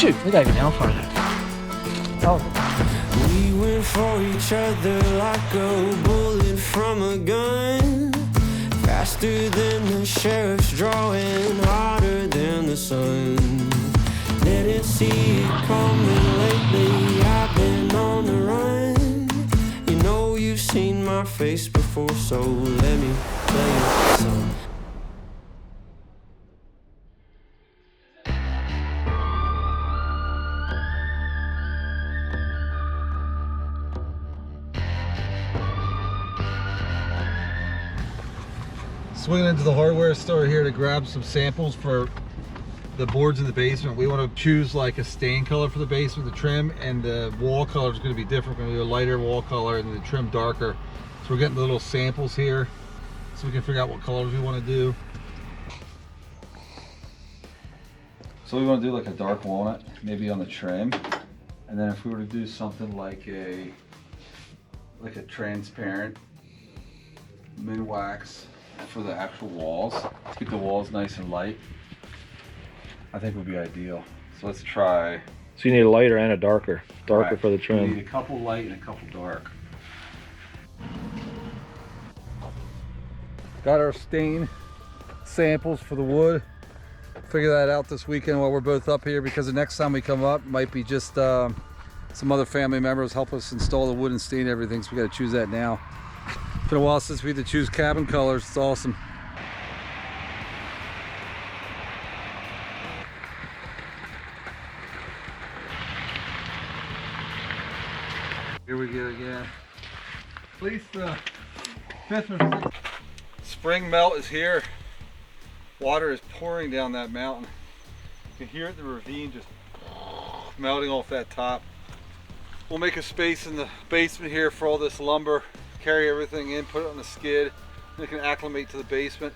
Shoot, we gotta go down farther. Oh. We went for each other like a bullet from a gun. Faster than the sheriff's drawing, hotter than the sun. Didn't see it coming lately, I've been on the run. You know you've seen my face before, so let me tell you something. Swinging into the hardware store here to grab some samples for the boards in the basement. We want to choose like a stain color for the basement, the trim, and the wall color is going to be different. We're going to do a lighter wall color and the trim darker. So we're getting the little samples here so we can figure out what colors we want to do. So we want to do like a dark walnut, maybe on the trim. And then if we were to do something like a transparent mid wax for the actual walls, to keep the walls nice and light, I think would be ideal. So let's try. So you need a lighter and a darker. Darker Right. for the trim. We need a couple light and a couple dark. Got our stain samples for the wood. Figure that out this weekend while we're both up here, because the next time we come up might be just some other family members help us install the wood and stain everything, so we got to choose that now. It's been a while since we had to choose cabin colors. It's awesome. Here we go again. At least the 5th or 6th. Spring melt is here. Water is pouring down that mountain. You can hear it in the ravine just melting off that top. We'll make a space in the basement here for all this lumber. Carry everything in, put it on the skid, and it can acclimate to the basement.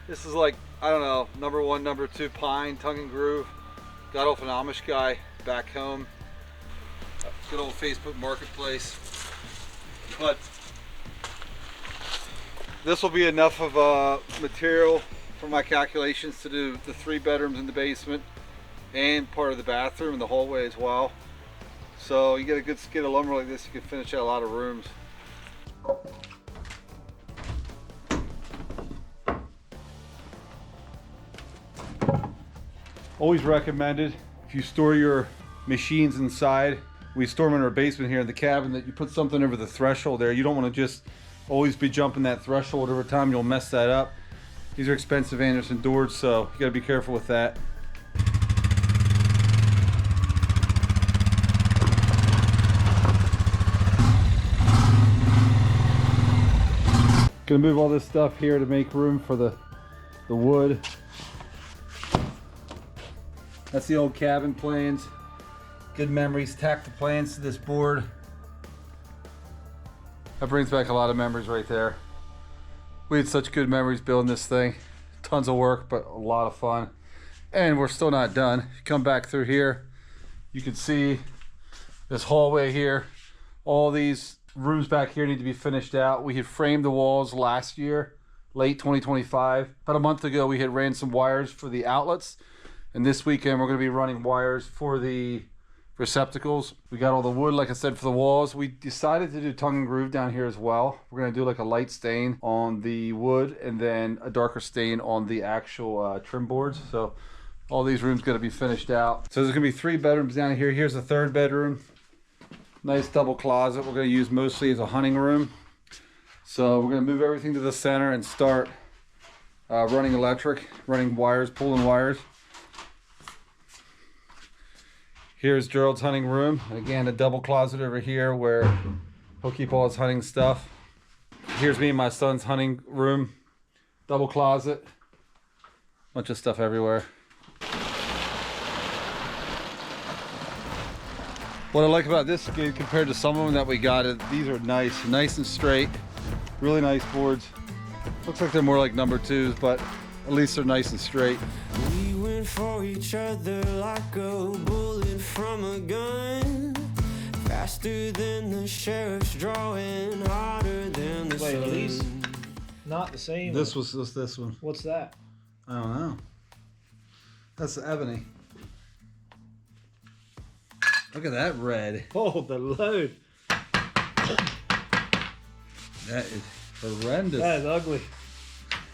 This is like, I don't know, number 1, number 2 pine, tongue and groove. Got off an Amish guy back home. Good old Facebook Marketplace. But this will be enough of material for my calculations to do the 3 bedrooms in the basement and part of the bathroom and the hallway as well. So you get a good skid of lumber like this, you can finish out a lot of rooms. Always recommended, if you store your machines inside, we store them in our basement here in the cabin, that you put something over the threshold there. You don't want to just always be jumping that threshold over time. You'll mess that up. These are expensive Anderson doors, so you got to be careful with that. Gonna move all this stuff here to make room for the wood. That's the old cabin plans. Good memories. Tack the plans to this board. That brings back a lot of memories right there. We had such good memories building this thing. Tons of work, but a lot of fun. And we're still not done. If you come back through here, you can see this hallway here. All these rooms back here need to be finished out. We had framed the walls last year, late 2025. About a month ago, we had ran some wires for the outlets. And this weekend, we're going to be running wires for the receptacles. We got all the wood, like I said, for the walls. We decided to do tongue and groove down here as well. We're going to do like a light stain on the wood and then a darker stain on the actual trim boards. So all these rooms going to be finished out. So there's going to be 3 bedrooms down here. Here's the 3rd bedroom. Nice double closet. We're going to use mostly as a hunting room. So we're going to move everything to the center and start running electric, running wires, pulling wires. Here's Gerald's hunting room. And again, a double closet over here where he'll keep all his hunting stuff. Here's me and my son's hunting room. Double closet. Bunch of stuff everywhere. What I like about this skid compared to some of them that we got is these are nice and straight. Really nice boards. Looks like they're more like number 2s, but at least they're nice and straight. We went for each other like a bullet from a gun. Faster than the sheriff's drawing, hotter than the Wait, sun. are these not the same? This was this one. What's that? I don't know. That's the ebony. Look at that red. Oh, the load. That is horrendous. That is ugly.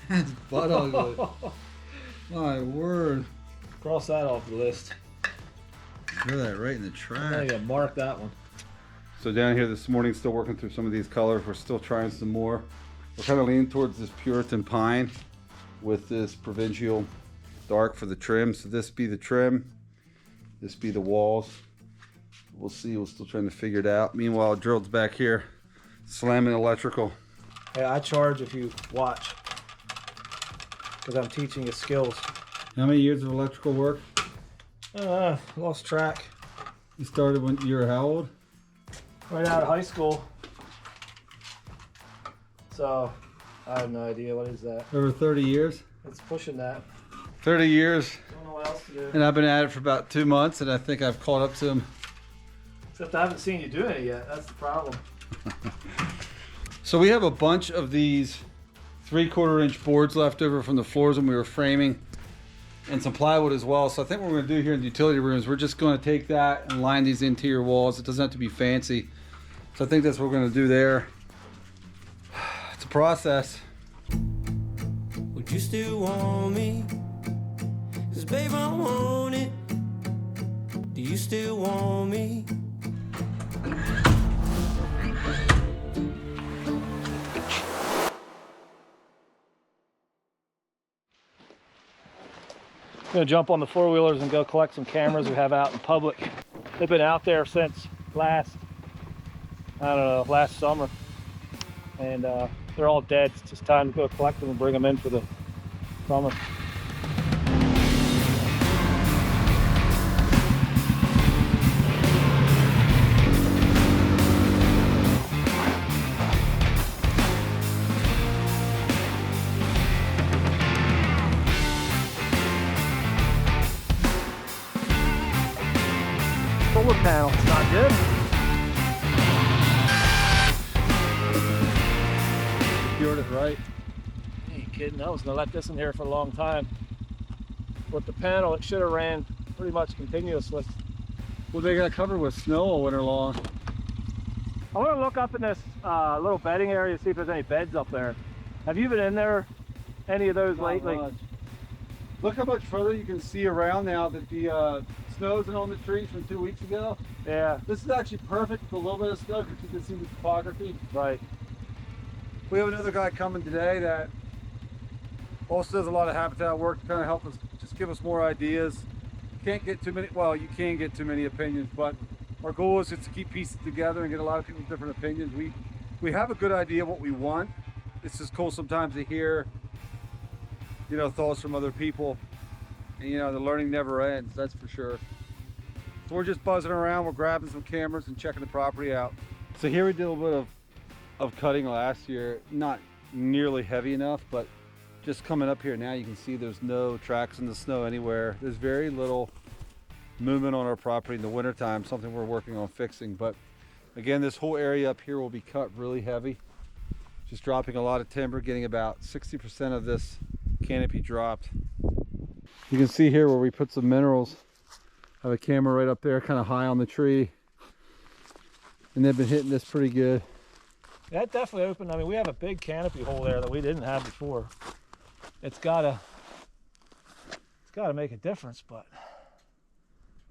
That's butt ugly. My word. Cross that off the list. Throw that right in the I'm trash. gonna mark that one. So down here this morning, still working through some of these colors. We're still trying some more. We're kind of leaning towards this Puritan pine with this provincial dark for the trim. So this be the trim, this be the walls. We'll see, we're still trying to figure it out. Meanwhile, Gerald's back here slamming electrical. Hey, I charge if you watch, because I'm teaching you skills. How many years of electrical work? Lost track. You started when you were how old? Right out of high school. So, I have no idea. What is that? Over 30 years? It's pushing that. 30 years. Don't know what else to do. And I've been at it for about 2 months, and I think I've caught up to him. Except I haven't seen you doing it yet. That's the problem. So we have a bunch of these 3/4 inch boards left over from the floors when we were framing, and some plywood as well. So I think what we're going to do here in the utility rooms, we're just going to take that and line these interior walls. It doesn't have to be fancy. So I think that's what we're going to do there. It's a process. Would you still want me? 'Cause babe, I want it. Do you still want me? I'm gonna jump on the four-wheelers and go collect some cameras we have out in public. They've been out there since last summer, and they're all dead. It's just time to go collect them and bring them in for the summer. Solar panel, it's not good. Secured it right. Are you kidding? I was gonna let this in here for a long time. With the panel, it should have ran pretty much continuously. Well, they got covered with snow all winter long. I want to look up in this little bedding area to see if there's any beds up there. Have you been in there, any of those lately? Not much. Look how much further you can see around now that the snow isn't on the trees from 2 weeks ago. Yeah, This is actually perfect with a little bit of snow because you can see the topography. right. We have another guy coming today that also does a lot of habitat work to kind of help us, just give us more ideas. Can't get too many, well, you can get too many opinions, but our goal is just to keep pieces together and get a lot of people's different opinions. We have a good idea of what we want. It's just cool sometimes to hear, you know, thoughts from other people. And, you know, the learning never ends, that's for sure. So we're just buzzing around, we're grabbing some cameras and checking the property out. So here we did a little bit of cutting last year, not nearly heavy enough, but just coming up here now you can see there's no tracks in the snow anywhere. There's very little movement on our property in the wintertime, something we're working on fixing. But again, this whole area up here will be cut really heavy. Just dropping a lot of timber, getting about 60% of this canopy dropped. You can see here where we put some minerals. I have a camera right up there, kind of high on the tree. And they've been hitting this pretty good. That definitely opened. I mean, we have a big canopy hole there that we didn't have before. It's gotta make a difference, but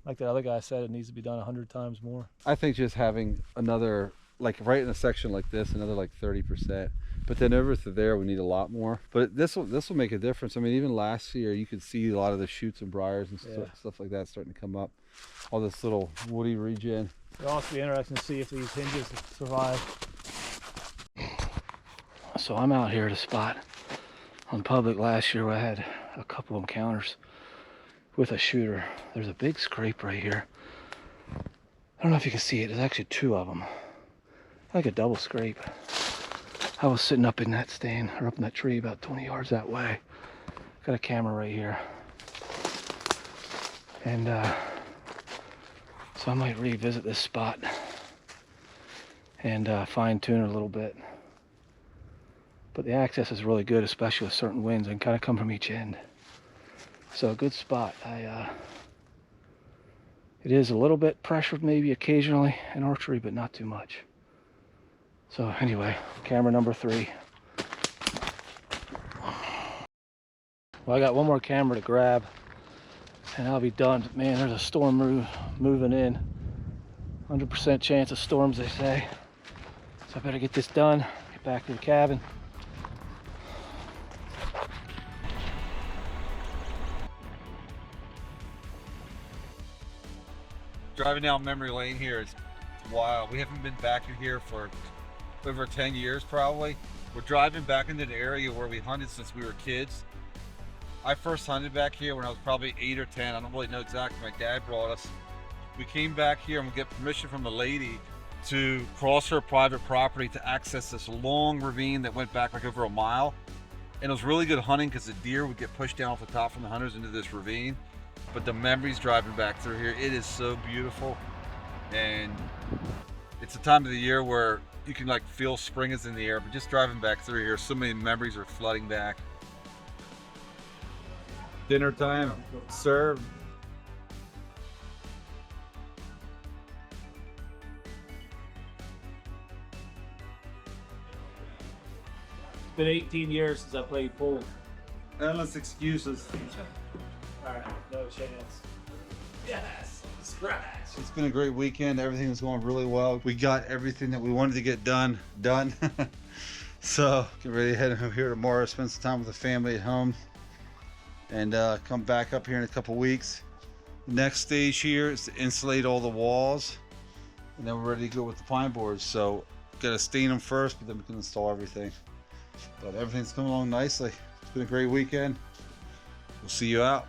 like the other guy said, it needs to be done 100 times more. I think just having another, like right in a section like this, another like 30%. But then over to there, we need a lot more. But this will make a difference. I mean, even last year, you could see a lot of the shoots and briars and stuff like that starting to come up. All this little woody regen. It'll also be interesting to see if these hinges survive. So I'm out here at a spot on public last year where I had a couple of encounters with a shooter. There's a big scrape right here. I don't know if you can see it. There's actually two of them. Like a double scrape. I was sitting up in that stand, or up in that tree about 20 yards that way. Got a camera right here. And so I might revisit this spot and fine tune it a little bit. But the access is really good, especially with certain winds, and kind of come from each end. So a good spot. It is a little bit pressured maybe occasionally in archery, but not too much. So anyway, camera number 3. Well, I got one more camera to grab and I'll be done. But man, there's a storm moving in. 100% chance of storms, they say. So I better get this done, get back to the cabin. Driving down memory lane here is wild. We haven't been back in here for over 10 years probably. We're driving back into the area where we hunted since we were kids. I first hunted back here when I was probably 8 or 10. I don't really know exactly. My dad brought us. We came back here and we get permission from the lady to cross her private property to access this long ravine that went back like over a mile. And it was really good hunting because the deer would get pushed down off the top from the hunters into this ravine. But the memories driving back through here, it is so beautiful. And it's a time of the year where you can like feel spring is in the air, but just driving back through here, so many memories are flooding back. Dinner time served. It's been 18 years since I played pool. Endless excuses. Alright, no chance. Yes, scratch. It's been a great weekend. Everything is going really well. We got everything that we wanted to get done. So get ready to head home here tomorrow, spend some time with the family at home, and come back up here in a couple weeks. The next stage here is to insulate all the walls, and then we're ready to go with the pine boards. So gotta stain them first, but then we can install everything. But everything's coming along nicely. It's been a great weekend. We'll see you out.